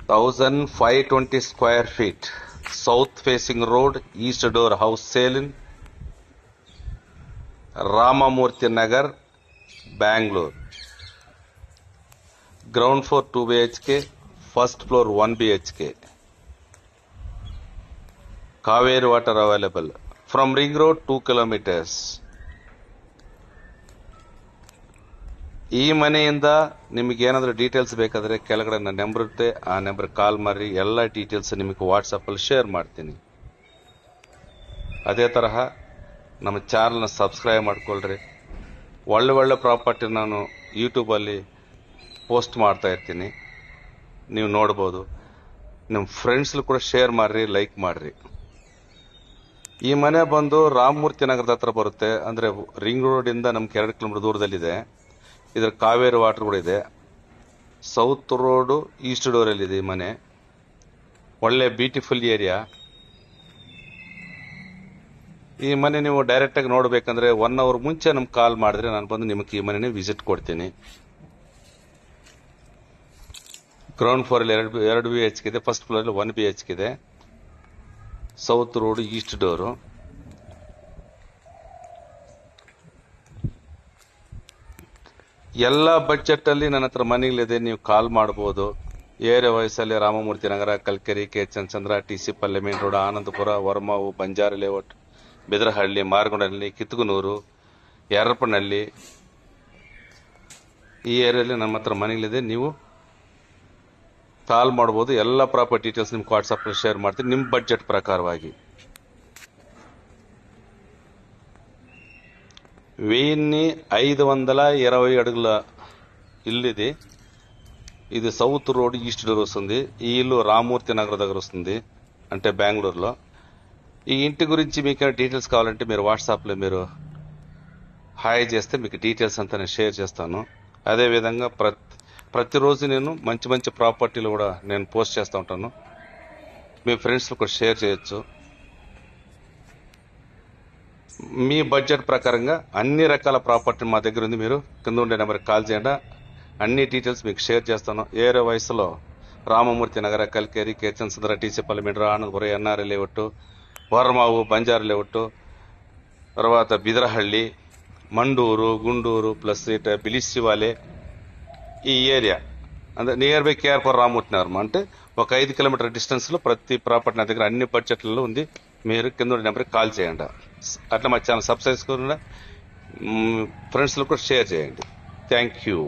1520 square feet, south facing road, east door house sale in Ramamurthy Nagar, Bangalore. Ground floor 2 BHK, first floor 1 BHK. Kaveri water available. From ring road 2 kilometers. ಈ ಮನೆಯಿಂದ ನಿಮಗೆ ಏನಾದರೂ details ಬೇಕಾದರೆ ಕೆಳಗಡೆ ನನ್ನ number ಇರುತ್ತೆ, ಆ number call ಮಾಡಿ. ಎಲ್ಲ ಡೀಟೇಲ್ಸ್ ನಿಮಗೆ ವಾಟ್ಸಪ್ಪಲ್ಲಿ ಶೇರ್ ಮಾಡ್ತೀನಿ. ಅದೇ ತರಹ ನಮ್ಮ ಚಾನಲ್ನ ಸಬ್ಸ್ಕ್ರೈಬ್ ಮಾಡ್ಕೊಳ್ರಿ. ಒಳ್ಳೆ ಪ್ರಾಪರ್ಟಿ ನಾನು ಯೂಟ್ಯೂಬಲ್ಲಿ ಪೋಸ್ಟ್ ಮಾಡ್ತಾ ಇರ್ತೀನಿ, ನೀವು ನೋಡ್ಬೋದು. ನಿಮ್ಮ ಫ್ರೆಂಡ್ಸ್ಲು ಕೂಡ ಶೇರ್ ಮಾಡಿರಿ, ಲೈಕ್ ಮಾಡಿರಿ. ಈ ಮನೆ ಬಂದು ರಾಮಮೂರ್ತಿ ನಗರದ ಹತ್ರ ಬರುತ್ತೆ. ಅಂದರೆ ರಿಂಗ್ ರೋಡಿಂದ ನಮ್ಗೆ 2 ಕಿಲೋಮೀಟರ್ ದೂರದಲ್ಲಿದೆ. ಇದ್ರ ಕಾವೇರಿ ವಾಟರ್ ಕೂಡ ಇದೆ. ಸೌತ್ ರೋಡು ಈಸ್ಟ್ ಡೋರಲ್ಲಿದೆ ಈ ಮನೆ. ಒಳ್ಳೆ ಬ್ಯೂಟಿಫುಲ್ ಏರಿಯಾ. ಈ ಮನೆ ನೀವು ಡೈರೆಕ್ಟಾಗಿ ನೋಡಬೇಕಂದ್ರೆ 1 ಅವರ್ ಮುಂಚೆ ನಮ್ಗೆ ಕಾಲ್ ಮಾಡಿದ್ರೆ ನಾನು ಬಂದು ನಿಮಗೆ ಈ ಮನೆನೇ ವಿಸಿಟ್ ಕೊಡ್ತೀನಿ. ಗ್ರೌಂಡ್ ಫ್ಲೋರಲ್ಲಿ 2 BHK ಇದೆ, ಫಸ್ಟ್ ಫ್ಲೋರಲ್ಲಿ 1 BHK ಇದೆ. South road east door. ಎಲ್ಲ ಬಜೆಟ್ ಅಲ್ಲಿ ನನ್ನ ಹತ್ರ ಮನೆಗಳಿದೆ, ನೀವು ಕಾಲ್ ಮಾಡಬಹುದು. ಏರಿಯಾ ವಯಸ್ಸಲ್ಲಿ Ramamurthy Nagar, Kalkere, K Chandra, TC Palya main road, Anandapura, ವರ್ಮಾವು, ಬಂಜಾರ ಲೇಔಟ್, ಬಿದರಹಳ್ಳಿ, ಮಾರಗೊಂಡಹಳ್ಳಿ, ಕಿತ್ತಗನೂರು, ಯರಪನಹಳ್ಳಿ, ಈ ಏರಿಯಾದಲ್ಲಿ ನಮ್ಮ ಹತ್ರ ಮನೆಗಳಿದೆ. ನೀವು ಕಾಲ್ ಮಾಡಬಹುದು. ಎಲ್ಲ ಪ್ರಾಪರ್ ಡೀಟೇಲ್ಸ್ ನಿಮ್ಗೆ ವಾಟ್ಸಪ್ ಶೇರ್ ಮಾಡ್ತೀನಿ ನಿಮ್ಮ ಬಜೆಟ್ ಪ್ರಕಾರವಾಗಿ. వెయ్యి 520 అడుగుల ఇల్లుది. ఇది సౌత్ రోడ్ ఈస్ట్ డోర్ వస్తుంది. ఈ ఇల్లు రామమూర్తి నగర్ దగ్గర వస్తుంది, అంటే బెంగళూరులో. ఈ ఇంటి గురించి మీకు డీటెయిల్స్ కావాలంటే మీరు వాట్సాప్లో మీరు హాయ్ చేస్తే మీకు డీటెయిల్స్ అంతా నేను షేర్ చేస్తాను. అదేవిధంగా ప్రతిరోజు నేను మంచి ప్రాపర్టీలు కూడా నేను పోస్ట్ చేస్తూ ఉంటాను. మీ ఫ్రెండ్స్లో కూడా షేర్ చేయొచ్చు. మీ బడ్జెట్ ప్రకారంగా అన్ని రకాల ప్రాపర్టీ మా దగ్గర ఉంది. మీరు కింద ఉండే నెంబర్కి కాల్ చేయండి, అన్ని డీటెయిల్స్ మీకు షేర్ చేస్తాను. ఏరే వయసులో రామమూర్తి నగర, కల్కేరి, కేచన్ సుందర, TC పల్లి మెడ్ర, ఆనందపుర, NR లేఅవుట్, వర్మావు, బంజారా లేఅవుట్, తర్వాత బిదరహಳ್ಳಿ, మండూరు, గుండూరు ప్లస్ ఇట బిలిసివాలే, ఈ ఏరియా అంటే నియర్ బై కేఆర్పురం రామమూర్తి నగరం. అంటే ఒక 5 కిలోమీటర్ డిస్టెన్స్ లో ప్రతి ప్రాపర్టీ నా దగ్గర అన్ని బడ్జెట్లలో ఉంది. మీరు కింద నెంబర్కి కాల్ చేయండి. అట్లా మా ఛానల్ సబ్స్క్రైబ్ చేసుకుని ఫ్రెండ్స్లో కూడా షేర్ చేయండి. Thank you.